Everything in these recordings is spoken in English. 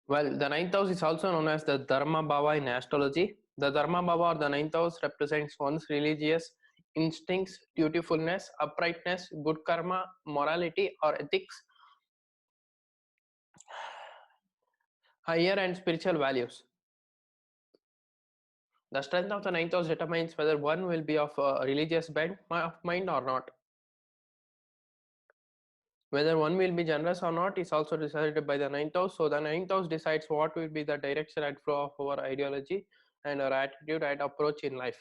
Well, the ninth house is also known as the Dharma Bhava in astrology. The Dharma Bhava or the ninth house represents one's religious instincts, dutifulness, uprightness, good karma, morality or ethics, higher and spiritual values. The strength of the ninth house determines whether one will be of a religious bent of mind or not. Whether one will be generous or not is also decided by the ninth house. So the ninth house decides what will be the direction and flow of our ideology and our attitude and approach in life.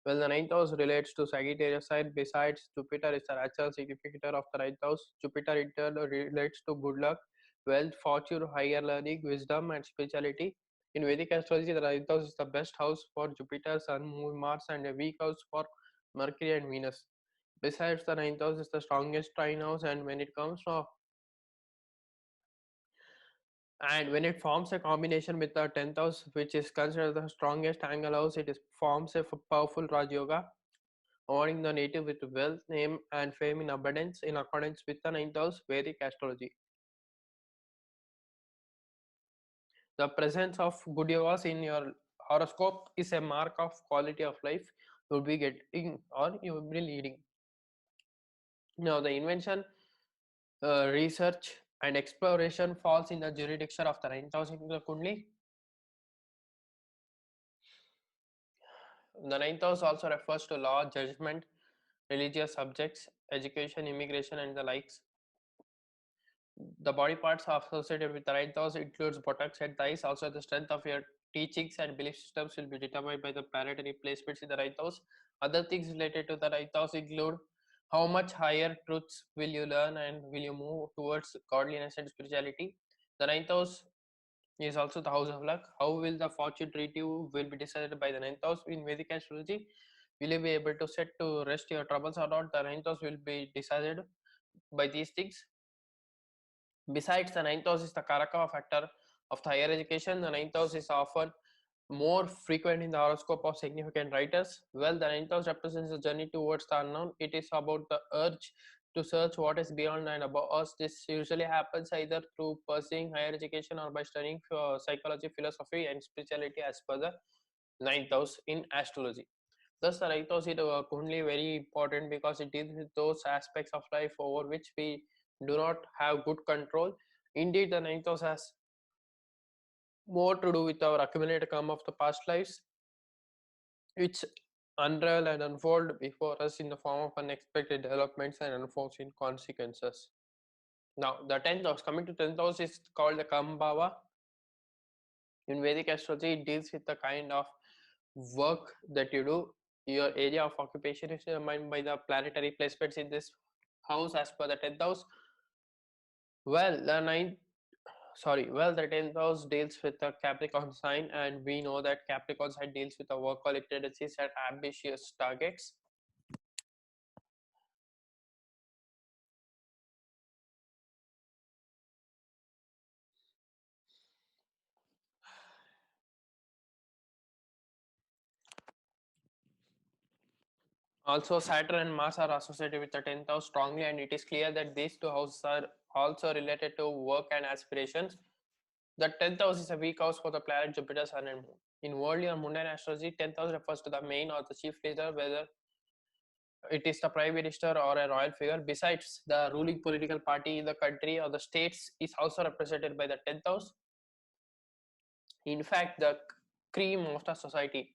Well, the ninth house relates to Sagittarius side. Besides, Jupiter is the natural significator of the ninth house. Jupiter in turn relates to good luck, wealth, fortune, higher learning, wisdom, and spirituality. In Vedic astrology, the ninth house is the best house for Jupiter, Sun, Moon, Mars, and a weak house for Mercury and Venus. Besides, the ninth house is the strongest trine house, and when it forms a combination with the 10th house, which is considered the strongest angle house, it forms a powerful Raj Yoga, awarding the native with wealth, name, and fame in abundance in accordance with the ninth house Vedic astrology. The presence of good yogas in your horoscope is a mark of quality of life you will be getting or you will be leading. Now, the invention, research, and exploration falls in the jurisdiction of the ninth house in the Kundli. The ninth house also refers to law, judgment, religious subjects, education, immigration, and the likes. The body parts associated with the ninth house includes buttocks and thighs. Also, the strength of your teachings and belief systems will be determined by the planetary placements in the ninth house. Other things related to the ninth house include how much higher truths will you learn and will you move towards godliness and spirituality. The ninth house is also the house of luck. How will the fortune treat you will be decided by the ninth house in Vedic astrology. Will you be able to set to rest your troubles or not? The ninth house will be decided by these things. Besides, the ninth house is the Karaka factor of the higher education. The ninth house is often more frequent in the horoscope of significant writers. Well, the ninth house represents the journey towards the unknown. It is about the urge to search what is beyond and above us. This usually happens either through pursuing higher education or by studying psychology, philosophy, and spirituality as per the ninth house in astrology. Thus, the ninth house is Kundli very important because it deals with those aspects of life over which we do not have good control. Indeed, the ninth house has more to do with our accumulated karma of the past lives, which unravel and unfold before us in the form of unexpected developments and unforeseen consequences. Now, the 10th house, coming to 10th house, is called the Kambhava. In Vedic astrology, it deals with the kind of work that you do. Your area of occupation is determined by the planetary placements in this house as per the 10th house. Well, the 10th house deals with the Capricorn sign, and we know that Capricorn sign deals with the workaholic tendencies and ambitious targets. Also, Saturn and Mars are associated with the 10th house strongly, and it is clear that these two houses are also related to work and aspirations. The 10th house is a weak house for the planet Jupiter, Sun, and Moon. In worldly or mundane astrology, 10th house refers to the main or the chief leader, whether it is the prime minister or a royal figure. Besides, the ruling political party in the country or the states is also represented by the 10th house. In fact, the cream of the society,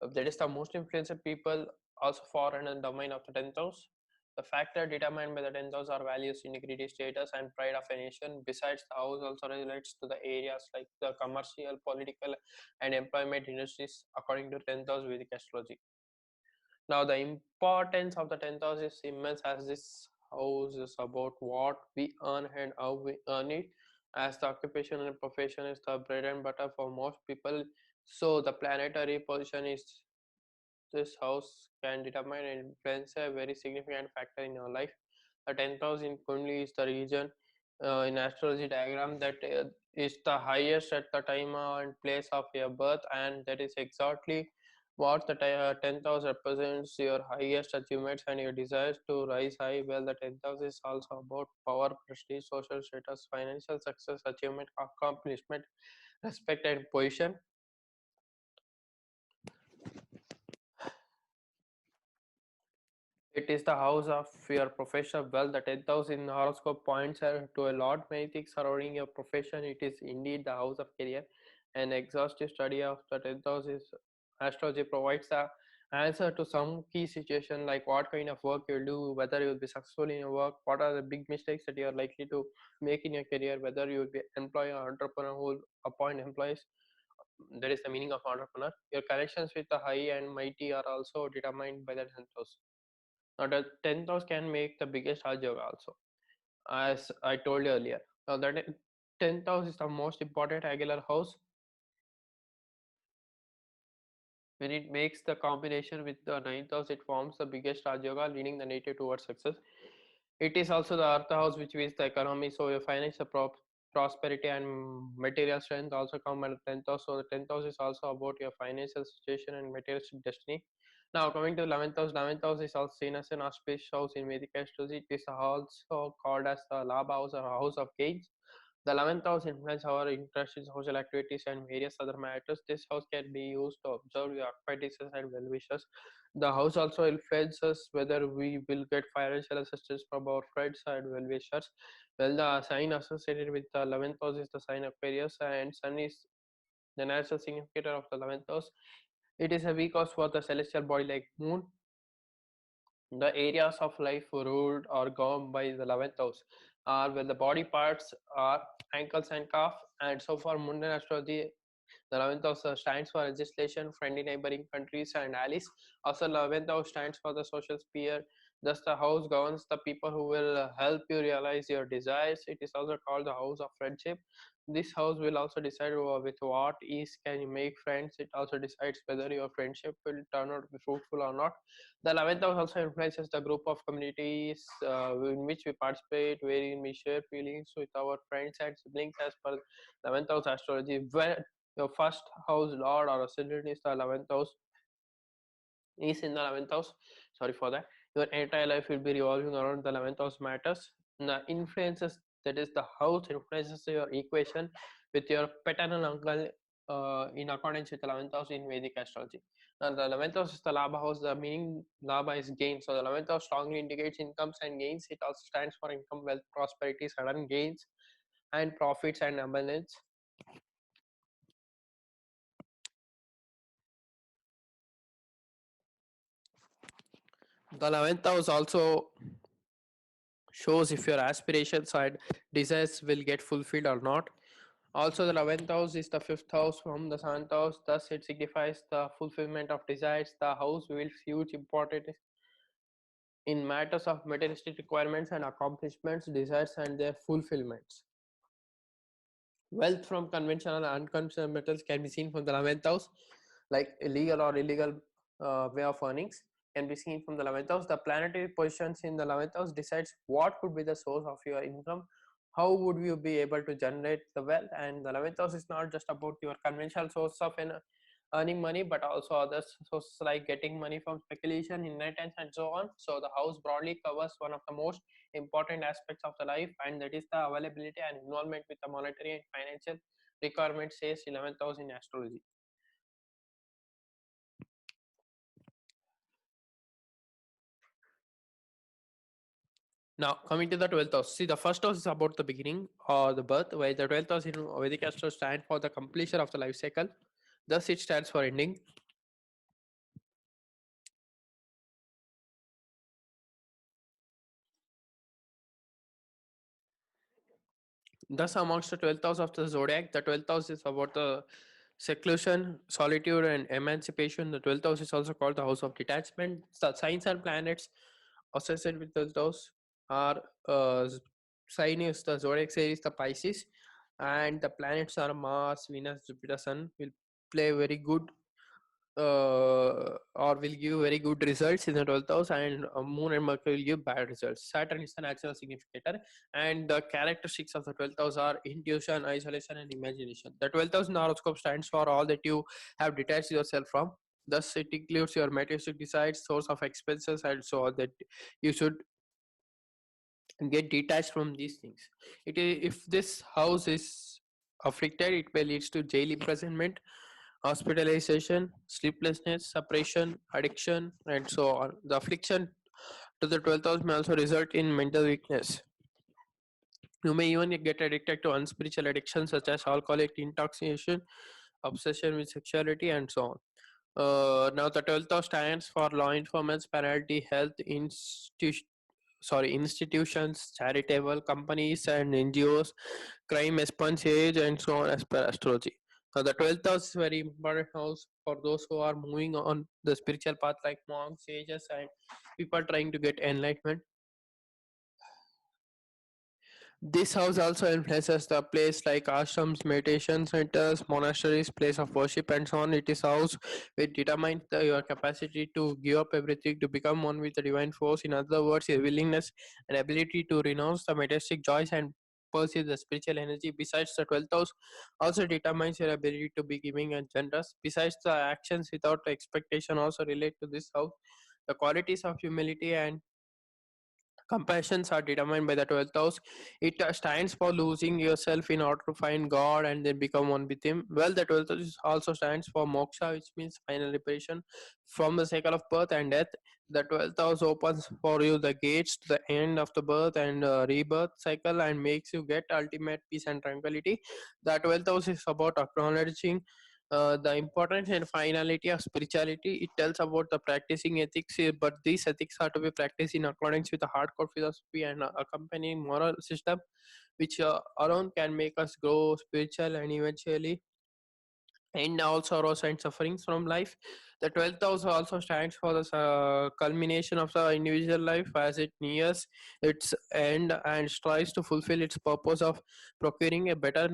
that is the most influential people, also fall in the domain of the 10th house. The factor determined by the 10th house are values, integrity, status, and pride of a nation. Besides, the house also relates to the areas like the commercial, political, and employment industries according to 10th house Vedic astrology. Now, the importance of the 10th house is immense, as this house is about what we earn and how we earn it, as the occupation and profession is the bread and butter for most people. So the planetary position is this house can determine and influence a very significant factor in your life. The 10th house in Kundli is the region in astrology diagram that is the highest at the time and place of your birth, and that is exactly What the 10th house represents your highest achievements and your desires to rise high. Well, the 10th house is also about power, prestige, social status, financial success, achievement, accomplishment, respect, and position. It is the house of your professional wealth. The 10th house in horoscope points to a lot many things surrounding your profession. It is indeed the house of career. An exhaustive study of the 10th house is astrology provides the answer to some key situation like what kind of work you'll do, whether you'll be successful in your work, what are the big mistakes that you are likely to make in your career, whether you will be employee or entrepreneur who will appoint employees. That is the meaning of entrepreneur. Your connections with the high and mighty are also determined by the 10th house. Now, the 10th house can make the biggest Raj Yoga also, as I told you earlier. Now, that 10th house is the most important angular house when it makes the combination with the 9th house. It forms the biggest Raj Yoga, leading the native towards success. It is also the earth house, which is the economy. So, your financial prosperity and material strength also come under 10th house. So, the 10th house is also about your financial situation and materialistic destiny. Now coming to 11th house is also seen as an auspicious house in Vedic astrology. It is also called as the Labha house or house of gains. The 11th house influences our interest in social activities and various other matters. This house can be used to observe your acquaintances and well wishers. The house also influences whether we will get financial assistance from our friends and well wishers. Well, the sign associated with the 11th house is the sign Aquarius, and Sun is the natural significator of the 11th house. It is a weak house for the celestial body like Moon. The areas of life ruled or governed by the 11th house are where the body parts are ankles and calf. And so for Mundan astrology, the 11th house stands for legislation, friendly neighboring countries, and allies. Also, 11th house stands for the social sphere. Thus, the house governs the people who will help you realize your desires. It is also called the house of friendship. This house will also decide with what ease can you make friends. It also decides whether your friendship will turn out to be fruitful or not. The 11th house also influences the group of communities in which we participate, wherein we share feelings with our friends and siblings as per 11th house astrology. Where your first house lord or ascendant is the 11th house, is in the 11th house. Sorry for that. Your entire life will be revolving around the 11th house matters. The influences, that is the house influences your equation with your paternal uncle in accordance with the 11th house in Vedic astrology. Now the 11th house is the Labha house. The meaning Labha is gain. So the 11th house strongly indicates incomes and gains. It also stands for income, wealth, prosperity, sudden gains, and profits and abundance. The 11th house also shows if your aspirations and desires will get fulfilled or not. Also, the 11th house is the fifth house from the 7th house, thus, it signifies the fulfillment of desires. The house wields huge importance in matters of materialistic requirements and accomplishments, desires, and their fulfillments. Wealth from conventional and unconventional metals can be seen from the 11th house, like illegal or illegal way of earnings can be seen from the 11th house. The planetary positions in the 11th house decides what could be the source of your income, how would you be able to generate the wealth. And the 11th house is not just about your conventional source of earning money, but also other sources like getting money from speculation, inheritance, and so on. So the house broadly covers one of the most important aspects of the life, and that is the availability and involvement with the monetary and financial requirements, says 11th house in astrology. Now, coming to the 12th house. See, the first house is about the beginning or the birth, while the 12th house in Vedic astro stands for the completion of the life cycle. Thus, it stands for ending. Thus, amongst the 12th house of the zodiac, the 12th house is about the seclusion, solitude, and emancipation. The 12th house is also called the house of detachment. The signs and planets associated with 12th house are sign is the zodiac series, the Pisces, and the planets are Mars, Venus, Jupiter, Sun will play very good or will give very good results in the 12th house, and Moon and Mercury will give bad results. Saturn is the natural significator, and the characteristics of the 12th house are intuition, isolation, and imagination. The 12th house in the horoscope stands for all that you have detached yourself from. Thus, it includes your materialistic desires, source of expenses, and so on, that you should get detached from these things. If this house is afflicted, it may lead to jail imprisonment, hospitalization, sleeplessness, suppression, addiction, and so on. The affliction to the 12th house may also result in mental weakness. You may even get addicted to unspiritual addictions such as alcoholic intoxication, obsession with sexuality, and so on. Now, the 12th house stands for law enforcement, penalty, health, institutions, charitable companies, and NGOs, crime response age, and so on as per astrology. Now, the 12th house is very important house for those who are moving on the spiritual path, like monks, sages, and people trying to get enlightenment. This house also influences the place like ashrams, meditation centers, monasteries, place of worship, and so on. It is house which determines your capacity to give up everything to become one with the divine force. In other words, your willingness and ability to renounce the materialistic joys and pursue the spiritual energy. Besides, the 12th house also determines your ability to be giving and generous. Besides, the actions without expectation also relate to this house. The qualities of humility and compassions are determined by the 12th house. It stands for losing yourself in order to find God and then become one with Him. Well, the 12th house also stands for moksha, which means final liberation from the cycle of birth and death. The 12th house opens for you the gates to the end of the birth and rebirth cycle and makes you get ultimate peace and tranquility. The 12th house is about acknowledging the importance and finality of spirituality. It tells about the practicing ethics, but these ethics are to be practiced in accordance with the hardcore philosophy and accompanying moral system, which alone can make us grow spiritual and eventually end all sorrows and sufferings from life. The 12th house also stands for the culmination of the individual life as it nears its end and strives to fulfill its purpose of procuring a better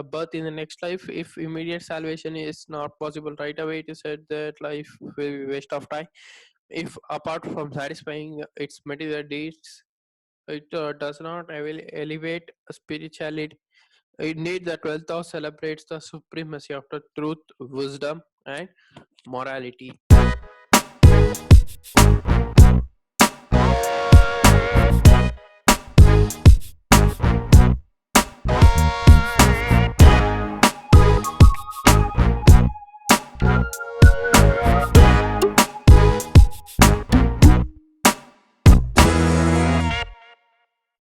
birth in the next life. If immediate salvation is not possible right away, it is said that life will be waste of time. If apart from satisfying its material needs, it does not elevate spirituality. Indeed, the 12th house celebrates the supremacy of the truth, wisdom, and morality.